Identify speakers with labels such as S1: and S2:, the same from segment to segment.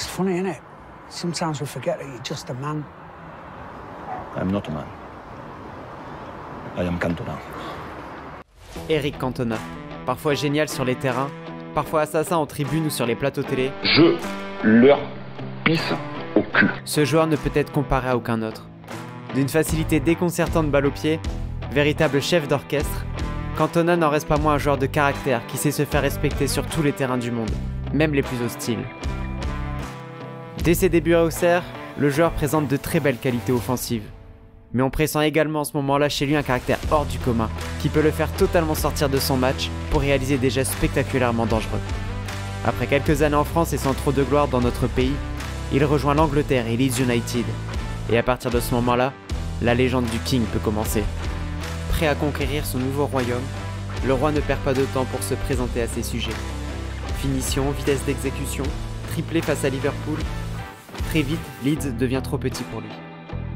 S1: It's funny, isn't it? Sometimes we forget that you're just a man.
S2: I'm not a man. I am Cantona.
S3: Eric Cantona, parfois génial sur les terrains, parfois assassin en tribune ou sur les plateaux télé.
S4: Je leur pisse au cul.
S3: Ce joueur ne peut être comparé à aucun autre. D'une facilité déconcertante balle au pied, véritable chef d'orchestre, Cantona n'en reste pas moins un joueur de caractère qui sait se faire respecter sur tous les terrains du monde, même les plus hostiles. Dès ses débuts à Auxerre, le joueur présente de très belles qualités offensives. Mais on pressent également en ce moment-là chez lui un caractère hors du commun, qui peut le faire totalement sortir de son match pour réaliser des gestes spectaculairement dangereux. Après quelques années en France et sans trop de gloire dans notre pays, il rejoint l'Angleterre et Leeds United. Et à partir de ce moment-là, la légende du King peut commencer. Prêt à conquérir son nouveau royaume, le roi ne perd pas de temps pour se présenter à ses sujets. Finition, vitesse d'exécution, triplé face à Liverpool. Très vite, Leeds devient trop petit pour lui.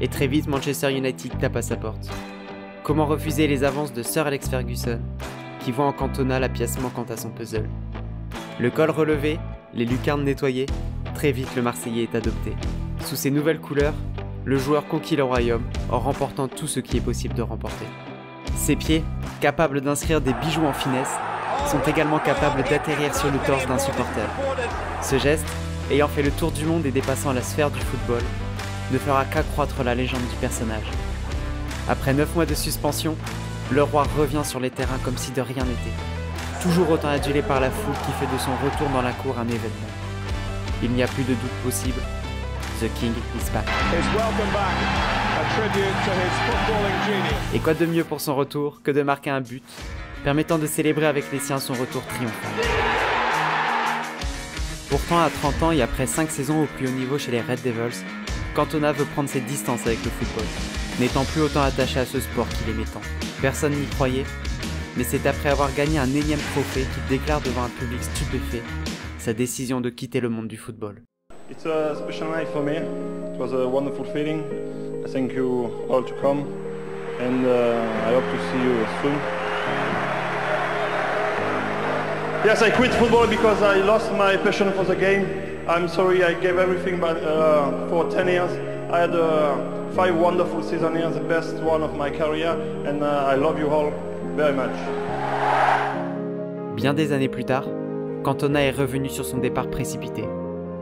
S3: Et très vite, Manchester United tape à sa porte. Comment refuser les avances de Sir Alex Ferguson, qui voit en Cantona la pièce manquante à son puzzle. Le col relevé, les lucarnes nettoyées, très vite le Marseillais est adopté. Sous ses nouvelles couleurs, le joueur conquit le royaume en remportant tout ce qui est possible de remporter. Ses pieds, capables d'inscrire des bijoux en finesse, sont également capables d'atterrir sur le torse d'un supporter. Ce geste, ayant fait le tour du monde et dépassant la sphère du football, ne fera qu'accroître la légende du personnage. Après 9 mois de suspension, le roi revient sur les terrains comme si de rien n'était. Toujours autant adulé par la foule qui fait de son retour dans la cour un événement. Il n'y a plus de doute possible, The King is back. Et quoi de mieux pour son retour que de marquer un but, permettant de célébrer avec les siens son retour triomphant. Pourtant, à 30 ans et après 5 saisons au plus haut niveau chez les Red Devils, Cantona veut prendre ses distances avec le football, n'étant plus autant attaché à ce sport qu'il aimait tant. Personne n'y croyait, mais c'est après avoir gagné un énième trophée qu'il déclare devant un public stupéfait sa décision de quitter le monde du football.
S5: It's a special night for me. It was a wonderful feeling. I thank you all to come, and I hope to see you soon. Yes, I quit football because I lost my passion for the game. I'm sorry, I gave everything for 10 years. I had 5 wonderful seasons here, the best one of my career, and I love you all very much.
S3: Bien des années plus tard, Cantona est revenu sur son départ précipité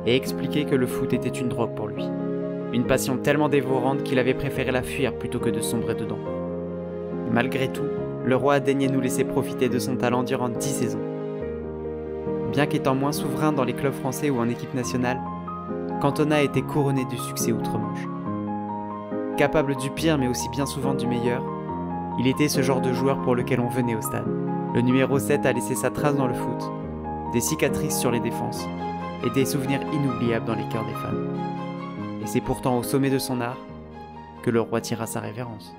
S3: et expliqué que le foot était une drogue pour lui. Une passion tellement dévorante qu'il avait préféré la fuir plutôt que de sombrer dedans. Malgré tout, le roi a daigné nous laisser profiter de son talent durant 10 saisons. Bien qu'étant moins souverain dans les clubs français ou en équipe nationale, Cantona a été couronné du succès outre-Manche. Capable du pire mais aussi bien souvent du meilleur, il était ce genre de joueur pour lequel on venait au stade. Le numéro 7 a laissé sa trace dans le foot, des cicatrices sur les défenses et des souvenirs inoubliables dans les cœurs des fans. Et c'est pourtant au sommet de son art que le roi tira sa révérence.